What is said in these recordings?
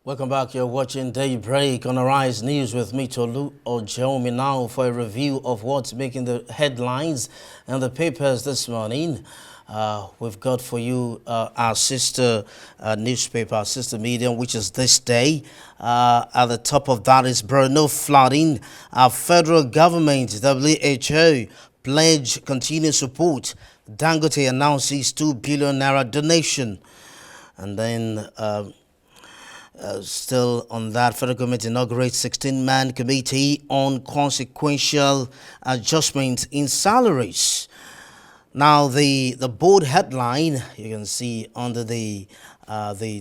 Welcome back. You're watching Daybreak on Arise News with me, Tolu Ojomi, now for a review of what's making the headlines and the papers this morning. We've got for you our sister newspaper, our sister medium, which is This Day. At the top of that is Brno flooding. Our federal government, WHO, pledge continued support. Dangote announces 2 billion naira donation. And then still on that, federal government inaugurates 16-man committee on consequential adjustments in salaries. Now, the bold headline you can see under the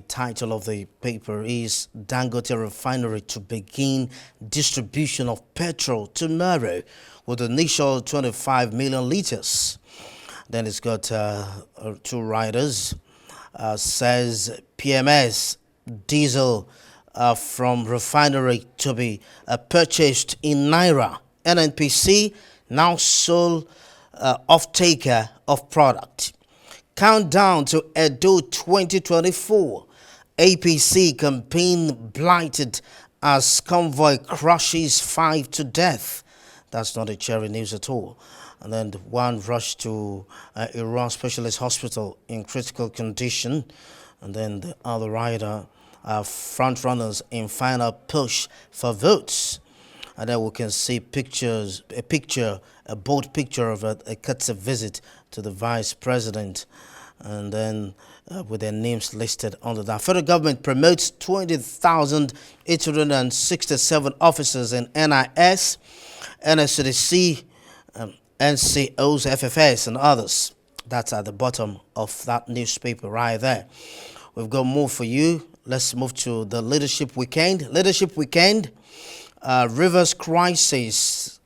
title of the paper is Dangote Refinery to begin distribution of petrol tomorrow with initial 25 million liters. Then it's got two writers. Says PMS diesel from refinery to be purchased in Naira. NNPC now sole off-taker of product. Countdown to Edo 2024. APC campaign blighted as Convoy crushes 5 to death. That's not a cherry news at all. And then one rushed to Iran Specialist Hospital in critical condition. And then the other rider, front runners in final push for votes. And then we can see a bold picture of a Katsa visit to the vice president. And then with their names listed under that. Federal government promotes 20,867 officers in NIS, NSCDC, NCOs, FFS, and others. That's at the bottom of that newspaper right there. We've got more for you. Let's move to the Leadership Weekend. Leadership Weekend, Rivers crisis,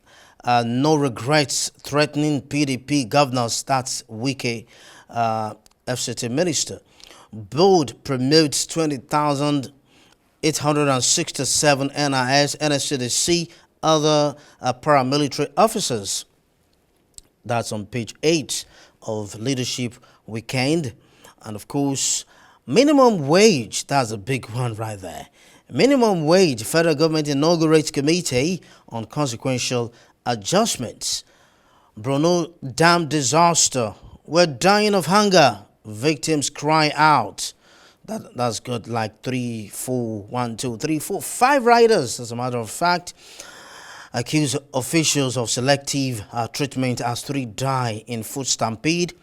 no regrets threatening PDP governors. That's Wike, FCT minister. Board promotes 20,867 NIS, NSCDC, other paramilitary officers. That's on page 8 of Leadership Weekend. And of course, minimum wage, that's a big one right there. Minimum wage, federal government inaugurates committee on consequential adjustments. Brno Dam disaster, we're dying of hunger. Victims cry out. That's got like 3, 4, 1, 2, 3, 4, 5 riders, as a matter of fact. Accuse officials of selective treatment as 3 die in food stampede.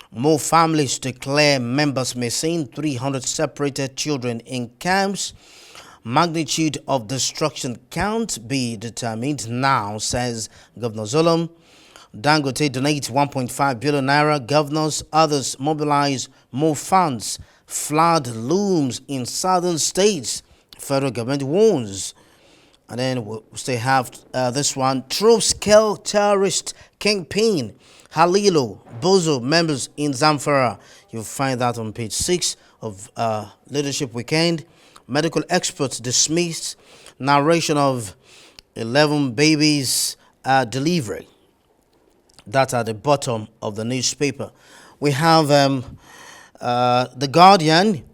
More families declare members missing. 300 separated children in camps. Magnitude of destruction can't be determined now, says Governor Zulum. Dangote donates 1.5 billion naira. Governors, others mobilize more funds. Flood looms in southern states. Federal government warns. And then we'll still have this one. Troops kill terrorist kingpin. Halilo, Bozo members in Zamfara. You'll find that on page 6 of Leadership Weekend. Medical experts dismissed. Narration of 11 babies delivery. That's at the bottom of the newspaper. We have The Guardian.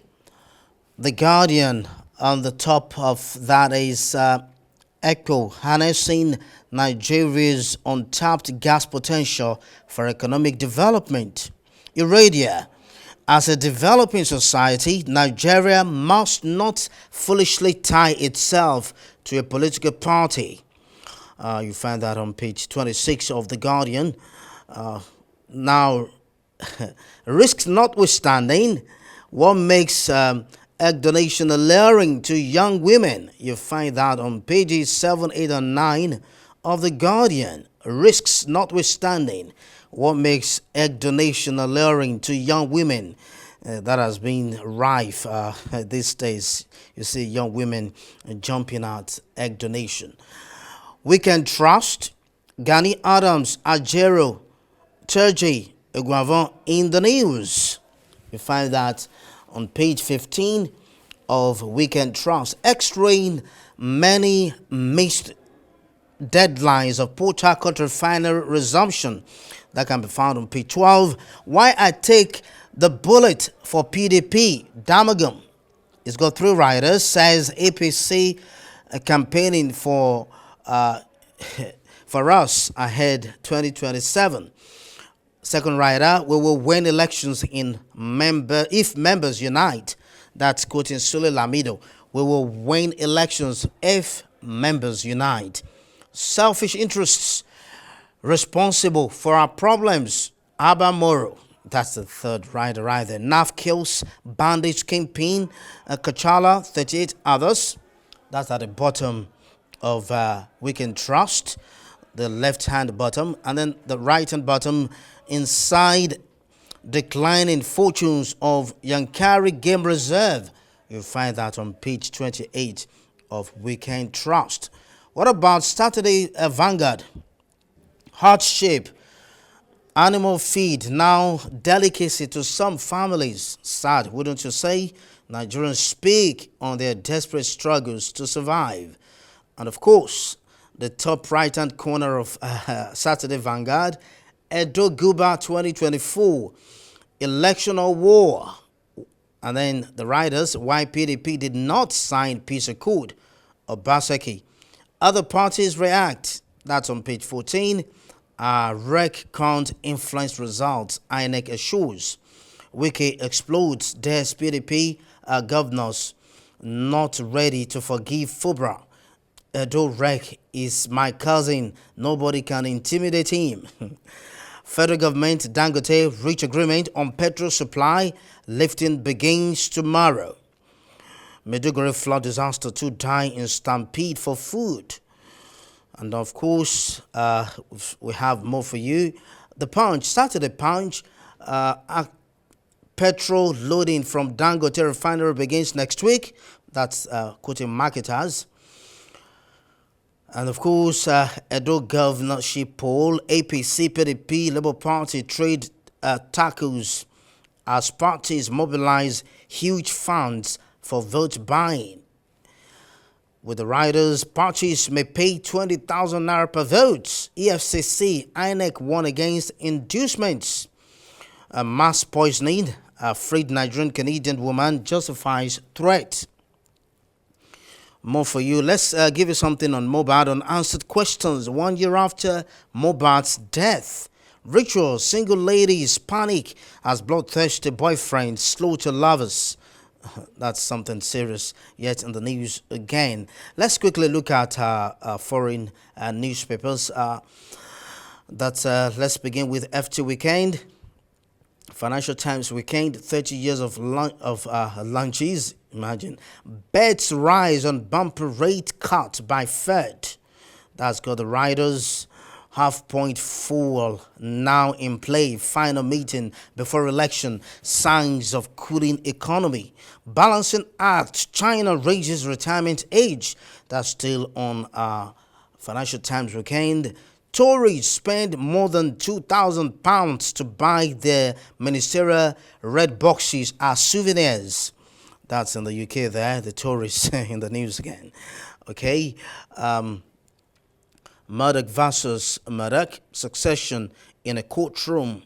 The Guardian on the top of that is ECHO harnessing Nigeria's untapped gas potential for economic development. Iradia, as a developing society, Nigeria must not foolishly tie itself to a political party. You find that on page 26 of The Guardian. Now, risks notwithstanding, what makes egg donation alluring to young women? You find that on pages 7, 8, and 9 of The Guardian. Risks notwithstanding, what makes egg donation alluring to young women? That has been rife these days. You see young women jumping at egg donation. Weekend Trust, Gani Adams, Ajero, Turji, Eguavon in the news. You find that on page 15 of Weekend Trust. X-Rain, many missed deadlines of Port Harcourt refinery resumption. That can be found on page 12. Why I take the bullet for PDP, Damagum. It's got three riders. Says APC campaigning uh, for us ahead 2027. Second rider, we will win elections in member if members unite. That's quoting Sule Lamido. We will win elections if members unite. Selfish interests responsible for our problems. Abba Moro. That's the third rider right there. Nav kills bandage kingpin. Kachala, 38 others. That's at the bottom of We Can Trust, the left hand bottom, and then the right hand bottom inside declining fortunes of Yankari Game Reserve. You'll find that on page 28 of We Can Trust. What about Saturday Vanguard? Hardship, animal feed now delicacy to some families. Sad, wouldn't you say? Nigerians speak on their desperate struggles to survive. And of course, the top right-hand corner of Saturday Vanguard, Edo Guba 2024, election or war. And then the writers, why PDP did not sign peace accord, Obaseki. Other parties react. That's on page 14. REC can't influence results, INEC assures. Wiki explodes, dares PDP governors not ready to forgive Fubra. Edo REC is my cousin, nobody can intimidate him. Federal government Dangote reach agreement on petrol supply, lifting begins tomorrow. Maiduguri flood disaster, 2 die in stampede for food. And of course, we have more for you. The Punch, Saturday Punch, petrol loading from Dangote refinery begins next week. That's quoting marketers. And of course, Edo governorship poll, APC, PDP, Labour Party trade tackles as parties mobilize huge funds for vote buying. With the riders, parties may pay 20,000 naira per vote. EFCC, INEC won against inducements. Mass poisoning, a freed Nigerian Canadian woman justifies threat. More for you. Let's give you something on Mohbad. Unanswered questions 1 year after Mohbad's death. Ritual, single ladies panic as bloodthirsty boyfriend slaughter lovers. That's something serious yet in the news again. Let's quickly look at foreign newspapers. Let's begin with FT Weekend. Financial Times Weekend, 30 years of lunches. Imagine. Bets rise on bumper rate cut by Fed. That's got the riders. Half-point fall now in play. Final meeting before election. Signs of cooling economy. Balancing Act. China raises retirement age. That's still on Financial Times Weekend. Tories spend more than £2,000 to buy their ministerial red boxes as souvenirs. That's in the UK there. The Tories in the news again. Okay. Murdoch versus Murdoch, succession in a courtroom.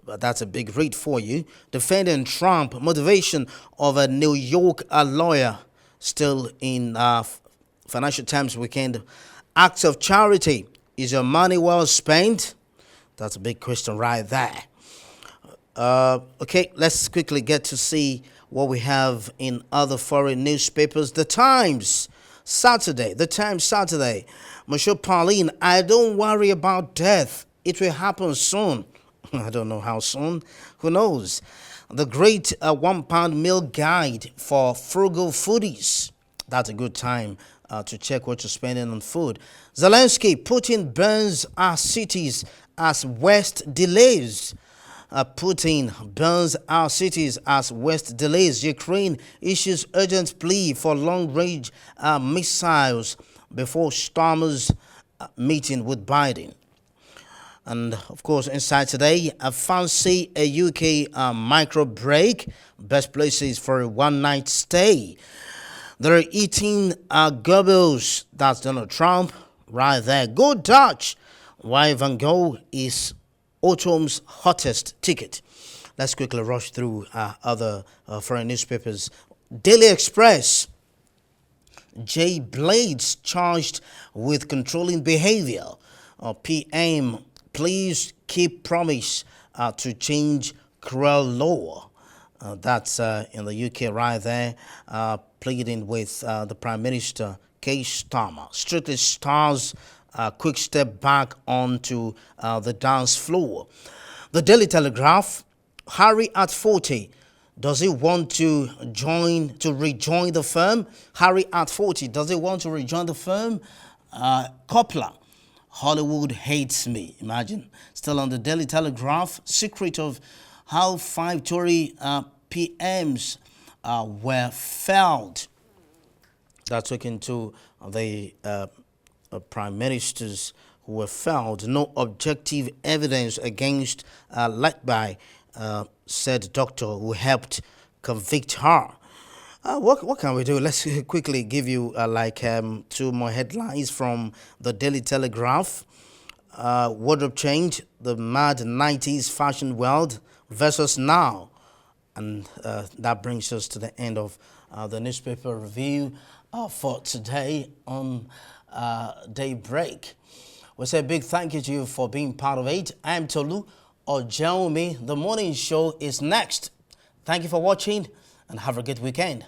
That's a big read for you. Defending Trump, motivation of a New York lawyer. Still in Financial Times Weekend. Acts of charity. Is your money well spent? That's a big question right there. Okay, let's quickly get to see what we have in other foreign newspapers. The Times Saturday. The Times Saturday. Monsieur Pauline, I don't worry about death. It will happen soon. I don't know how soon. Who knows? The great £1 meal guide for frugal foodies. That's a good time to check what you're spending on food. Zelensky, Putin burns our cities as West delays. Putin burns our cities as West delays. Ukraine issues urgent plea for long-range missiles before Starmer's meeting with Biden. And of course, inside today, I fancy a UK micro break. Best places for a one-night stay. They're eating Goebbels. That's Donald Trump right there. Go Dutch. Why Van Gogh is autumn's hottest ticket. Let's quickly rush through other foreign newspapers. Daily Express. J. Blades charged with controlling behavior. PM, please keep promise to change cruel law. That's in the UK right there, pleading with the Prime Minister, Keir Starmer. Strictly Stars, quick step back onto the dance floor. The Daily Telegraph, Harry at 40. Does he want to rejoin the firm? Harry at 40, does he want to rejoin the firm? Coppola, Hollywood hates me. Imagine. Still on the Daily Telegraph, secret of how 5 Tory PMs were felled. That's talking to the prime ministers who were felled. No objective evidence against led by said doctor who helped convict her. What can we do? Let's quickly give you two more headlines from the Daily Telegraph. Wardrobe change, the mad 90s fashion world versus now. And that brings us to the end of the newspaper review for today on Daybreak. We say a big thank you to you for being part of it. I'm Tolu Ojaomi. The morning show is next. Thank you for watching and have a good weekend.